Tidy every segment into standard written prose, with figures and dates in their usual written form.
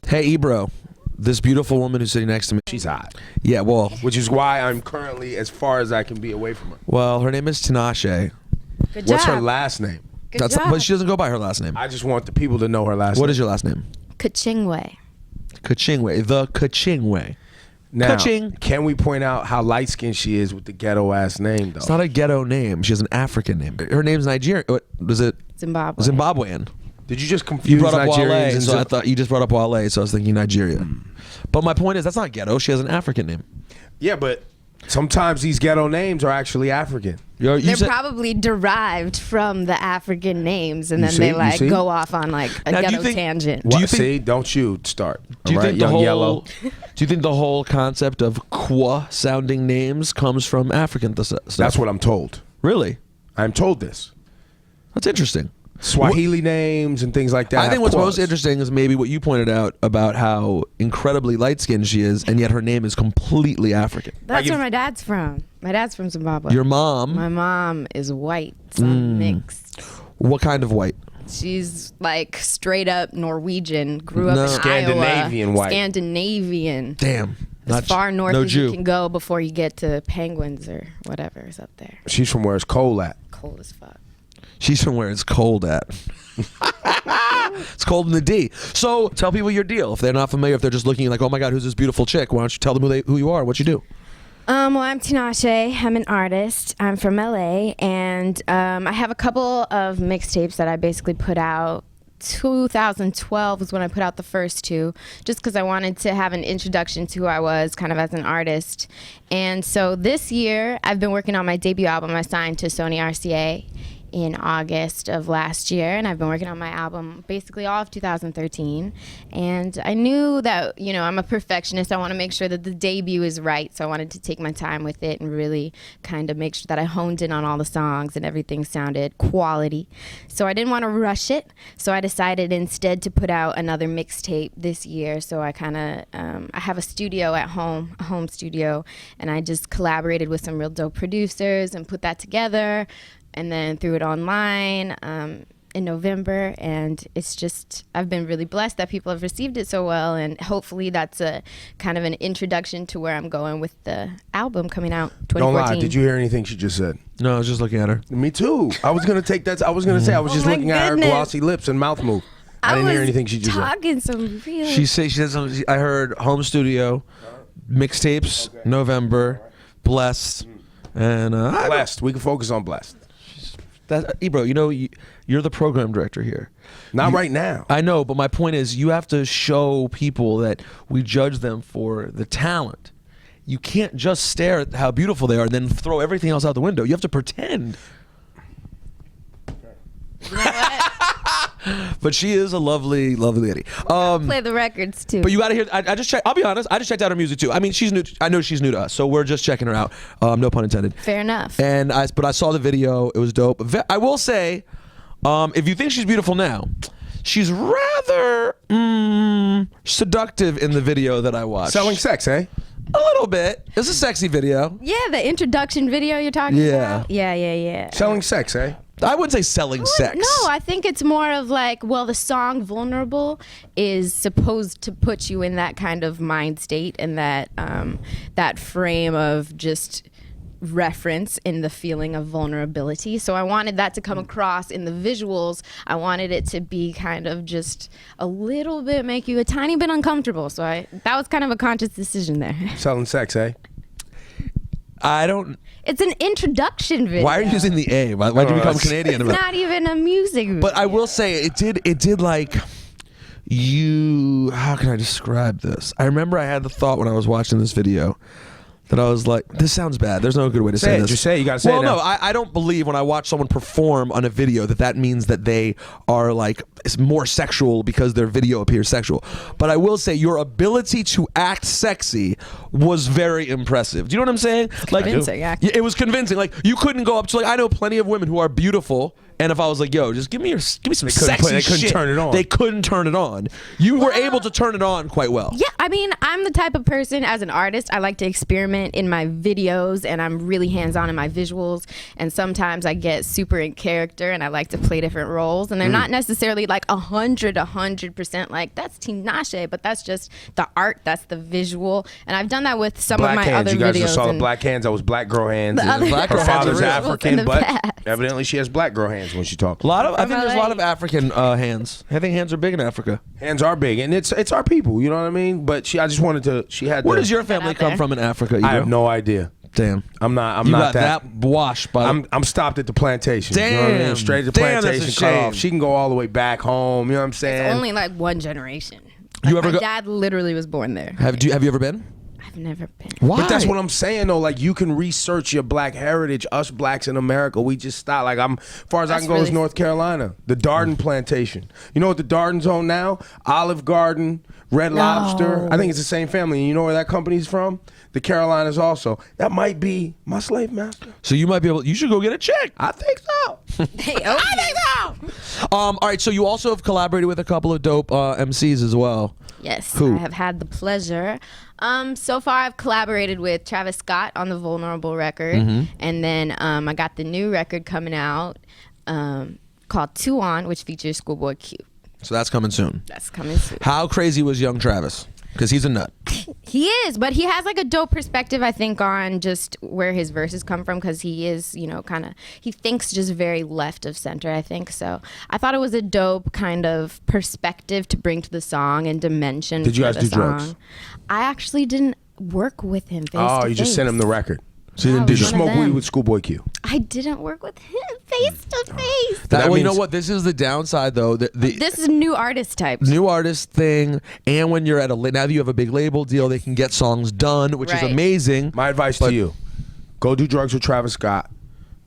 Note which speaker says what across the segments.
Speaker 1: Hey, Ebro. This beautiful woman who's sitting next to me.
Speaker 2: She's hot.
Speaker 1: Yeah, well.
Speaker 2: Which is why I'm currently as far as I can be away from her.
Speaker 1: Well, her name is Tinashe.
Speaker 3: Good job.
Speaker 2: What's her last name?
Speaker 3: Good job.
Speaker 1: But she doesn't go by her last name.
Speaker 2: I just want the people to know her last name.
Speaker 1: What is your last name?
Speaker 3: Kachingwe.
Speaker 1: Kachingwe. The Kachingwe.
Speaker 2: Now,
Speaker 1: Ka-ching.
Speaker 2: can we point out how light-skinned she is with the ghetto-ass name, though?
Speaker 1: It's not a ghetto name. She has an African name. Her name's Nigerian. What was it?
Speaker 3: Zimbabwe.
Speaker 1: Zimbabwean.
Speaker 2: Did you just confuse
Speaker 1: You brought up
Speaker 2: Nigerians
Speaker 1: Wale,
Speaker 2: and
Speaker 1: so I thought you just brought up Wale, so I was thinking Nigeria. But my point is, that's not ghetto. She has an African name.
Speaker 2: Yeah, but sometimes these ghetto names are actually African.
Speaker 3: They're probably derived from the African names, and then
Speaker 2: see?
Speaker 3: they
Speaker 2: You
Speaker 3: like
Speaker 2: see?
Speaker 3: go off on like a
Speaker 1: Now, do you
Speaker 3: ghetto
Speaker 1: think-
Speaker 3: tangent.
Speaker 1: Do you
Speaker 2: What?
Speaker 1: think-
Speaker 2: See, don't you start.
Speaker 1: Do you
Speaker 2: all right,
Speaker 1: think the
Speaker 2: young
Speaker 1: whole
Speaker 2: yellow?
Speaker 1: Do you think the whole concept of Kwa sounding names comes from African stuff?
Speaker 2: That's what I'm told.
Speaker 1: Really?
Speaker 2: I'm told this.
Speaker 1: That's interesting.
Speaker 2: Swahili names and things like that.
Speaker 1: I think what's
Speaker 2: have
Speaker 1: most
Speaker 2: Kwas.
Speaker 1: interesting is maybe what you pointed out about how incredibly light-skinned she is, and yet her name is completely African.
Speaker 3: That's where my dad's from. My dad's from Zimbabwe.
Speaker 1: Your mom,
Speaker 3: My mom is white, some mixed.
Speaker 1: what kind of white?
Speaker 3: She's like straight up Norwegian. Grew up
Speaker 1: No.
Speaker 3: in
Speaker 2: Scandinavian
Speaker 3: Iowa.
Speaker 2: white.
Speaker 3: Scandinavian.
Speaker 1: Damn.
Speaker 3: As far north
Speaker 1: no
Speaker 3: as
Speaker 1: Jew.
Speaker 3: you can go before you get to penguins or whatever is up there.
Speaker 2: She's from where it's cold at.
Speaker 3: Cold as fuck.
Speaker 1: She's from where it's cold at. It's cold in the D. So tell people your deal. If they're not familiar, if they're just looking like, oh my God, who's this beautiful chick? Why don't you tell them who you are, what you do?
Speaker 3: Well, I'm Tinashe. I'm an artist. I'm from LA, and I have a couple of mixtapes that I basically put out. 2012 was when I put out the first two, just because I wanted to have an introduction to who I was kind of as an artist. And so this year, I've been working on my debut album. I signed to Sony RCA in August of last year, and I've been working on my album basically all of 2013. And I knew that, you know, I'm a perfectionist. I want to make sure that the debut is right, so I wanted to take my time with it and really kind of make sure that I honed in on all the songs and everything sounded quality. So I didn't want to rush it, so I decided instead to put out another mixtape this year. So I kind of, I have a studio at home, a home studio, and I just collaborated with some real dope producers and put that together, and then threw it online in November, and it's just, I've been really blessed that people have received it so well, and hopefully that's a kind of an introduction to where I'm going with the album coming out 2014.
Speaker 2: Don't lie. Did you hear anything she just said?
Speaker 1: No, I was just looking at her.
Speaker 2: Me too. I was gonna take that. I was gonna say I was
Speaker 3: Oh
Speaker 2: just
Speaker 3: my
Speaker 2: looking at her
Speaker 3: goodness.
Speaker 2: glossy lips and mouth move. I didn't hear anything she just said.
Speaker 3: talking some real.
Speaker 1: She said something. I heard home studio, mixtapes, November, blessed, and
Speaker 2: Blessed. We can focus on blessed.
Speaker 1: Ebro, you know, you're the program director here.
Speaker 2: Not right now.
Speaker 1: I know, but my point is, you have to show people that we judge them for the talent. You can't just stare at how beautiful they are and then throw everything else out the window. You have to pretend.
Speaker 3: You know what?
Speaker 1: But she is a lovely, lovely lady.
Speaker 3: Play the records too.
Speaker 1: But you gotta hear. I just checked. I'll be honest. I just checked out her music too. I mean, she's new. I know she's new to us, so we're just checking her out. No pun intended.
Speaker 3: Fair enough.
Speaker 1: But I saw the video. It was dope. I will say, if you think she's beautiful now, she's rather seductive in the video that I watched.
Speaker 2: Selling sex, eh?
Speaker 1: A little bit. It's a sexy video.
Speaker 3: Yeah, the introduction video you're talking about. Yeah.
Speaker 2: Selling sex, eh?
Speaker 1: I wouldn't say selling sex.
Speaker 3: No, I think it's more of like, well, the song "Vulnerable" is supposed to put you in that kind of mind state and that that frame of just reference in the feeling of vulnerability. So I wanted that to come across in the visuals. I wanted it to be kind of just a little bit, make you a tiny bit uncomfortable. So that was kind of a conscious decision there.
Speaker 2: Selling sex, eh?
Speaker 1: I don't.
Speaker 3: It's an introduction video.
Speaker 1: Why are you using the A? Why'd you become Canadian?
Speaker 3: It's not even a music video.
Speaker 1: But I will say it did like you. How can I describe this? I remember I had the thought when I was watching this video that I was like, this sounds bad. There's no good way to say
Speaker 2: it.
Speaker 1: this.
Speaker 2: Just say it. You gotta say it.
Speaker 1: Well,
Speaker 2: now.
Speaker 1: no, I don't believe when I watch someone perform on a video that means that they are like it's more sexual because their video appears sexual. But I will say your ability to act sexy was very impressive. Do you know what I'm saying? Like,
Speaker 3: convincing, actually.
Speaker 1: it was convincing. Like you couldn't go up to like I know plenty of women who are beautiful And if I was like, yo, just give me some
Speaker 2: couldn't
Speaker 1: sexy
Speaker 2: they couldn't
Speaker 1: shit.
Speaker 2: turn it on.
Speaker 1: They couldn't turn it on. You were able to turn it on quite well.
Speaker 3: Yeah, I mean, I'm the type of person as an artist, I like to experiment in my videos, and I'm really hands-on in my visuals, and sometimes I get super in character and I like to play different roles, and they're not necessarily like 100% like, that's Tinashe, but that's just the art, that's the visual, and I've done that with some
Speaker 2: Black
Speaker 3: of my
Speaker 2: hands.
Speaker 3: other
Speaker 2: You guys
Speaker 3: videos.
Speaker 2: just saw the
Speaker 3: and
Speaker 2: black hands. That was black girl hands.
Speaker 3: The other-
Speaker 1: Black
Speaker 2: Her
Speaker 1: girl hands
Speaker 2: father's
Speaker 1: are real.
Speaker 2: African,
Speaker 3: In the
Speaker 2: but
Speaker 3: past.
Speaker 2: evidently she has black girl hands when she talks.
Speaker 1: I think
Speaker 3: From
Speaker 1: there's a lot
Speaker 3: LA.
Speaker 1: of African hands. I think hands are big in Africa.
Speaker 2: Hands are big, and it's our people. You know what I mean? But I just wanted to. She had.
Speaker 1: Where
Speaker 2: the-
Speaker 1: does your family
Speaker 3: out
Speaker 1: come
Speaker 3: there.
Speaker 1: from in Africa?
Speaker 2: I have no idea.
Speaker 1: Damn.
Speaker 2: I'm not. I'm
Speaker 1: You
Speaker 2: not
Speaker 1: got that washed by.
Speaker 2: I'm stopped at the plantation. You know what I mean?
Speaker 1: Damn.
Speaker 2: Straight to the
Speaker 1: Damn, that's a
Speaker 2: plantation cut
Speaker 1: shame.
Speaker 2: off. She can go all the way back home. You know what I'm saying?
Speaker 3: It's only like one generation.
Speaker 1: You
Speaker 3: Like,
Speaker 1: ever
Speaker 3: my
Speaker 1: go-
Speaker 3: dad literally was born there.
Speaker 1: have you ever been?
Speaker 3: I've never been.
Speaker 1: Why?
Speaker 2: But that's what I'm saying though. Like you can research your black heritage. Us blacks in America, we just stop. Like as far as I
Speaker 3: That's
Speaker 2: can go is
Speaker 3: really-
Speaker 2: North Carolina, the Darden plantation. You know what the Dardens own now? Olive Garden, Red Lobster. I think it's the same family. And you know where that company's from? The Carolinas also. That might be my slave master.
Speaker 1: So you might be able. You should go get a check.
Speaker 2: I think so.
Speaker 3: Hey, okay.
Speaker 1: All right. So you also have collaborated with a couple of dope MCs as well.
Speaker 3: Yes,
Speaker 1: Who?
Speaker 3: I have had the pleasure. So far, I've collaborated with Travis Scott on the Vulnerable record, and then I got the new record coming out called Two On, which features Schoolboy Q.
Speaker 1: So that's coming soon.
Speaker 3: That's coming soon.
Speaker 1: How crazy was young Travis? Because he's a nut.
Speaker 3: He is, but he has like a dope perspective, I think, on just where his verses come from, because he is, he thinks just very left of center, I think. So I thought it was a dope kind of perspective to bring to the song and dimension.
Speaker 2: Did you
Speaker 3: for
Speaker 2: guys
Speaker 3: the
Speaker 2: do drugs?
Speaker 3: song. I actually didn't work with him face
Speaker 2: Oh,
Speaker 3: to
Speaker 2: you just sent
Speaker 3: face.
Speaker 2: him the record.
Speaker 1: So you didn't
Speaker 3: Wow,
Speaker 1: do
Speaker 2: Did you
Speaker 3: one
Speaker 1: that.
Speaker 3: of
Speaker 2: smoke weed
Speaker 3: them.
Speaker 2: with Schoolboy Q?
Speaker 3: I didn't work with him face to face.
Speaker 1: Well, you know
Speaker 2: means-
Speaker 1: what? This is the downside, though. The
Speaker 3: This is new artist type.
Speaker 1: new artist thing, and when you're at now that you have a big label deal, they can get songs done, which is
Speaker 3: Right.
Speaker 1: amazing.
Speaker 2: My advice to you: go do drugs with Travis Scott.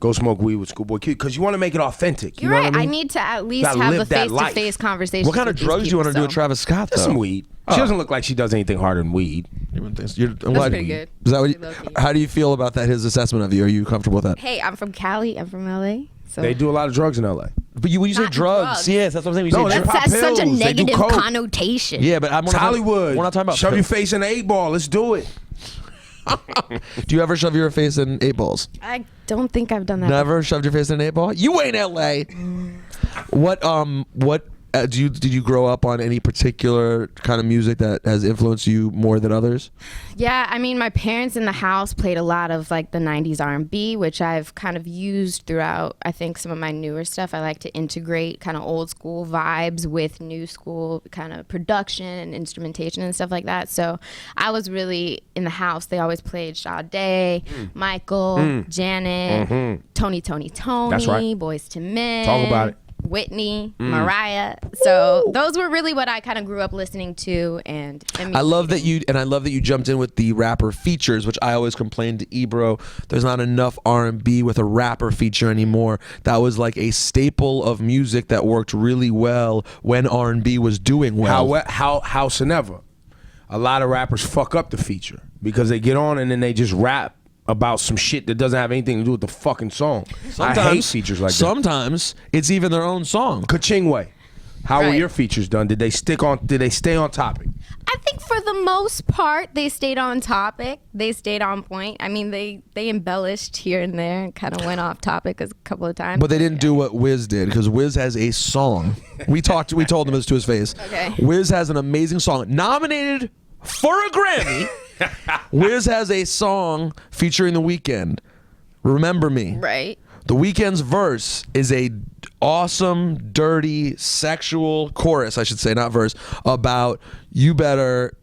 Speaker 2: Go smoke weed with Schoolboy Q, because you want to make it authentic. You
Speaker 3: You're
Speaker 2: know
Speaker 3: right.
Speaker 2: what I
Speaker 3: I
Speaker 2: mean?
Speaker 3: need to at least
Speaker 2: Gotta
Speaker 3: have
Speaker 2: live
Speaker 3: a
Speaker 2: that
Speaker 3: face-to-face conversation.
Speaker 1: What kind of drugs do you want to do with Travis Scott, though?
Speaker 2: Just some weed. She doesn't look like she does anything harder than weed.
Speaker 3: That's pretty good.
Speaker 1: Is that what
Speaker 3: Pretty low-key.
Speaker 1: how do you feel about that? His assessment of you? Are you comfortable with that?
Speaker 3: Hey, I'm from Cali. I'm from LA. So
Speaker 2: They do a lot of drugs in LA.
Speaker 1: But when you say
Speaker 3: Not
Speaker 1: drugs,
Speaker 3: drugs.
Speaker 1: yes, that's what I'm saying. When
Speaker 2: No,
Speaker 1: you say
Speaker 2: they
Speaker 1: drugs.
Speaker 2: pop
Speaker 3: that's such a
Speaker 2: pills. They do
Speaker 3: negative
Speaker 2: coke.
Speaker 3: connotation.
Speaker 1: Yeah, but I'm
Speaker 2: It's Hollywood.
Speaker 1: We're not talking about
Speaker 2: shove your
Speaker 1: pills.
Speaker 2: face in an 8-ball. Let's do it.
Speaker 1: Do you ever shove your face in 8-balls?
Speaker 3: I don't think I've done that.
Speaker 1: Never shoved your face in an 8-ball? You ain't LA. What did you grow up on any particular kind of music that has influenced you more than others?
Speaker 3: Yeah, I mean, my parents in the house played a lot of like the 90s R&B, which I've kind of used throughout, I think, some of my newer stuff. I like to integrate kind of old school vibes with new school kind of production and instrumentation and stuff like that. So I was really in the house. They always played Sade, Michael, Janet, Tony,
Speaker 2: That's right.
Speaker 3: Boys to Men.
Speaker 2: Talk about it.
Speaker 3: Whitney, Mariah. So those were really what I kind of grew up listening to and
Speaker 1: I love that you jumped in with the rapper features, which I always complained to Ebro. There's not enough R&B with a rapper feature anymore. That was like a staple of music that worked really well when R&B was doing well.
Speaker 2: Howsoever, a lot of rappers fuck up the feature because they get on and then they just rap about some shit that doesn't have anything to do with the fucking song. I hate features like that.
Speaker 1: Sometimes it's even their own song.
Speaker 2: Kachingwe, how were
Speaker 3: Right.
Speaker 2: your features done? Did they stay on topic?
Speaker 3: I think for the most part they stayed on topic. They stayed on point. I mean, they embellished here and there and kind of went off topic a couple of times.
Speaker 1: But they didn't do what Wiz did, because Wiz has a song. We told him this to his face.
Speaker 3: Okay.
Speaker 1: Wiz has an amazing song, nominated for a Grammy. Wiz has a song featuring The Weeknd, Remember Me.
Speaker 3: Right.
Speaker 1: The Weeknd's verse is a awesome, dirty, sexual chorus, I should say, not verse, about you better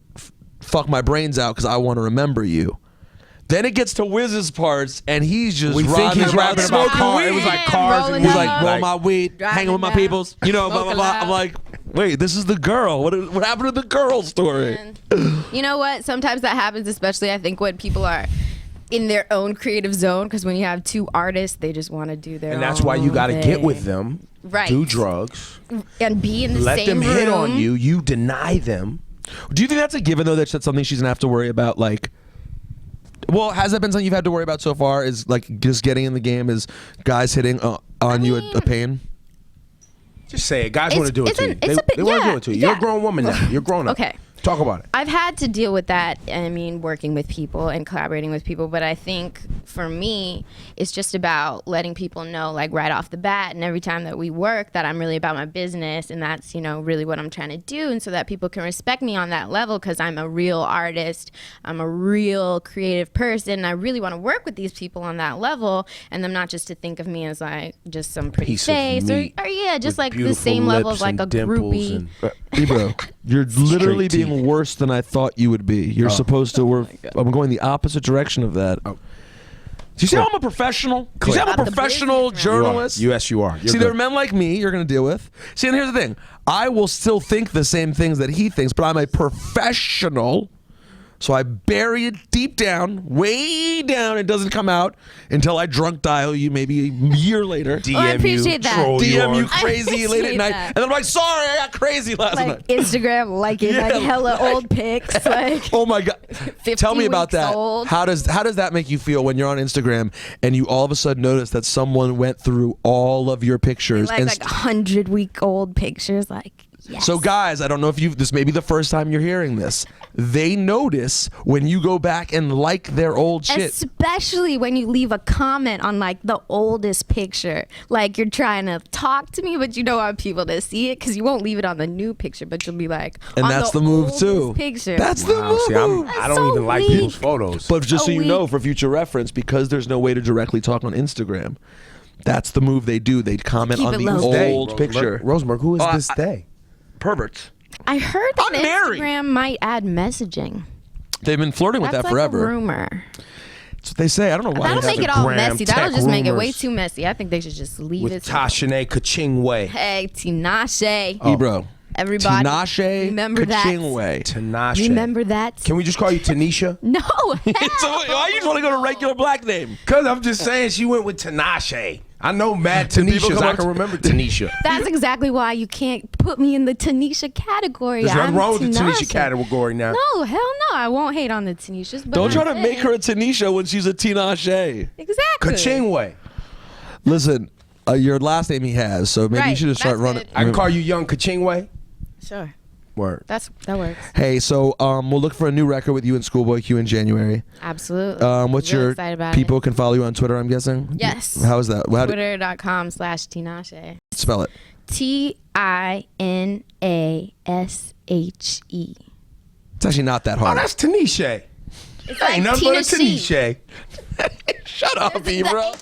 Speaker 1: fuck my brains out because I want to remember you. Then it gets to Wiz's parts, and he's just
Speaker 2: We think
Speaker 1: riding
Speaker 2: he's
Speaker 1: around
Speaker 2: rapping about
Speaker 1: smoking
Speaker 2: cars.
Speaker 1: weed.
Speaker 2: It was like cars
Speaker 3: Rolling
Speaker 2: and
Speaker 1: He's
Speaker 3: up.
Speaker 2: weed.
Speaker 1: like, roll my weed,
Speaker 3: Driving
Speaker 1: hanging with my
Speaker 3: down,
Speaker 1: peoples. You know, blah, blah, blah.
Speaker 3: smoking
Speaker 1: I'm like, wait, this is the girl. What happened to the girl story?
Speaker 3: And you know what? Sometimes that happens, especially I think when people are in their own creative zone, because when you have two artists, they just want to do their
Speaker 2: And that's why you got to
Speaker 3: own
Speaker 2: get with
Speaker 3: thing.
Speaker 2: them,
Speaker 3: Right.
Speaker 2: do drugs,
Speaker 3: And be in the
Speaker 2: let
Speaker 3: same
Speaker 2: them
Speaker 3: room.
Speaker 2: hit on you. You deny them.
Speaker 1: Do you think that's a given, though, that's something she's going to have to worry about, like... Well, has that been something you've had to worry about so far? Is like just getting in the game? Is guys hitting on you a pain?
Speaker 2: Just say it. Guys want to do it to you.
Speaker 3: It's a bit,
Speaker 2: They want to do it to you. You're a
Speaker 3: yeah.
Speaker 2: grown woman now. You're grown up.
Speaker 3: Okay.
Speaker 2: Talk about it.
Speaker 3: I've had to deal with that. I mean, working with people and collaborating with people. But I think for me, it's just about letting people know, like right off the bat, and every time that we work, that I'm really about my business, and that's, you know, really what I'm trying to do, and so that people can respect me on that level, because I'm a real artist, I'm a real creative person, and I really want to work with these people on that level, and them not just to think of me as like just some pretty
Speaker 2: Piece of
Speaker 3: face, or
Speaker 2: meat
Speaker 3: yeah, just
Speaker 2: with
Speaker 3: like the
Speaker 2: beautiful
Speaker 3: same level
Speaker 2: lips
Speaker 3: of like
Speaker 2: and
Speaker 3: a
Speaker 2: dimples
Speaker 3: groupie.
Speaker 2: and-
Speaker 1: Ebro, you're literally
Speaker 2: Straight
Speaker 1: being worse than I thought you would be. You're supposed to work. I'm going the opposite direction of that.
Speaker 2: Oh.
Speaker 1: Do you see how I'm a professional? Do you see how I'm
Speaker 3: About
Speaker 1: a
Speaker 3: the
Speaker 1: professional
Speaker 3: business,
Speaker 1: journalist?
Speaker 2: Yes, you are. You're
Speaker 1: See,
Speaker 2: good.
Speaker 1: there are men like me you're going to deal with. See, and here's the thing. I will still think the same things that he thinks, but I'm a professional. So I bury it deep down, way down. It doesn't come out until I drunk dial you maybe a year later.
Speaker 2: DM
Speaker 3: Oh, I appreciate that.
Speaker 2: troll
Speaker 1: DM you
Speaker 2: on-
Speaker 1: crazy late at
Speaker 3: appreciate
Speaker 1: night.
Speaker 3: that.
Speaker 1: And then I'm like, sorry, I got crazy last
Speaker 3: Like
Speaker 1: night.
Speaker 3: Instagram liking
Speaker 1: Yeah.
Speaker 3: like hella old pics, like
Speaker 1: Oh my God.
Speaker 3: 50
Speaker 1: Tell me about
Speaker 3: weeks
Speaker 1: that.
Speaker 3: old.
Speaker 1: How does that make you feel when you're on Instagram and you all of a sudden notice that someone went through all of your pictures
Speaker 3: like
Speaker 1: and
Speaker 3: 100-week-old pictures, like yes.
Speaker 1: so guys, I don't know if this may be the first time you're hearing this. They notice when you go back and like their old shit.
Speaker 3: Especially when you leave a comment on like the oldest picture, like you're trying to talk to me, but you don't want people to see it because you won't leave it on the new picture, but you'll be like,
Speaker 1: And
Speaker 3: on
Speaker 1: that's the move
Speaker 3: oldest
Speaker 1: too.
Speaker 3: Picture.
Speaker 1: That's the
Speaker 2: Wow,
Speaker 1: move.
Speaker 2: see, I don't
Speaker 3: so
Speaker 2: even like
Speaker 3: weak.
Speaker 2: people's photos.
Speaker 1: But just so
Speaker 3: A
Speaker 1: you know,
Speaker 3: week.
Speaker 1: for future reference, because there's no way to directly talk on Instagram, that's the move they do. They comment
Speaker 3: Keep
Speaker 1: on
Speaker 3: it
Speaker 1: the
Speaker 3: low.
Speaker 1: old picture.
Speaker 2: Rosenberg, who is
Speaker 1: Oh,
Speaker 2: this day?
Speaker 1: Perverts.
Speaker 3: I heard that
Speaker 1: I'm married.
Speaker 3: Instagram might add messaging.
Speaker 1: They've been flirting with
Speaker 3: That's
Speaker 1: that
Speaker 3: like
Speaker 1: forever.
Speaker 3: a rumor.
Speaker 1: That's what they say. I don't know why.
Speaker 3: That'll
Speaker 1: they
Speaker 3: make
Speaker 1: have
Speaker 3: it all
Speaker 2: Instagram
Speaker 3: messy. That'll
Speaker 2: tech
Speaker 3: just make it way
Speaker 2: rumors.
Speaker 3: too messy. I think they should just leave
Speaker 2: With
Speaker 3: it.
Speaker 2: Tashane Kachingwe.
Speaker 3: Hey, Tinashe.
Speaker 1: Ebro.
Speaker 3: Everybody.
Speaker 1: Tinashe
Speaker 3: Remember that.
Speaker 1: Kachingwe.
Speaker 2: Tinashe.
Speaker 3: Remember that?
Speaker 2: Can we just call you Tanisha?
Speaker 3: No.
Speaker 1: So why you just want to go to regular black name?
Speaker 2: Because I'm just saying she went with Tinashe. I know mad Tanishas.
Speaker 1: come
Speaker 2: I
Speaker 1: up
Speaker 2: can
Speaker 1: to-
Speaker 2: remember Tanisha.
Speaker 3: That's exactly why you can't put me in the Tanisha category.
Speaker 2: There's nothing
Speaker 3: I'm
Speaker 2: wrong with the Tanisha
Speaker 3: Tinashe.
Speaker 2: category now.
Speaker 3: No, hell no. I won't hate on the Tanishas. But
Speaker 1: Don't try to
Speaker 3: I'm
Speaker 1: make
Speaker 3: saying-
Speaker 1: her a Tanisha when she's a Tinashe.
Speaker 3: Exactly.
Speaker 2: Kachingwe.
Speaker 1: Listen, your last name he has, so maybe you
Speaker 3: Right,
Speaker 1: should just start
Speaker 3: that's
Speaker 1: running.
Speaker 3: it.
Speaker 2: I can call you Young Kachingwe.
Speaker 3: Sure.
Speaker 2: Word.
Speaker 3: That works.
Speaker 1: Hey, so we'll look for a new record with you and Schoolboy Q in January.
Speaker 3: Absolutely.
Speaker 1: What's
Speaker 3: Really
Speaker 1: your
Speaker 3: excited about
Speaker 1: people
Speaker 3: it.
Speaker 1: can follow you on Twitter? I'm guessing.
Speaker 3: Yes.
Speaker 1: How is that? How do
Speaker 3: Twitter.com/Tinashe.
Speaker 1: spell it?
Speaker 3: Tinashe.
Speaker 1: It's actually not that
Speaker 2: Oh,
Speaker 1: hard.
Speaker 2: that's Tanisha.
Speaker 3: It's
Speaker 2: Ain't nothing but a
Speaker 3: Tina She.
Speaker 2: Tanisha.
Speaker 1: Shut up, Ebro.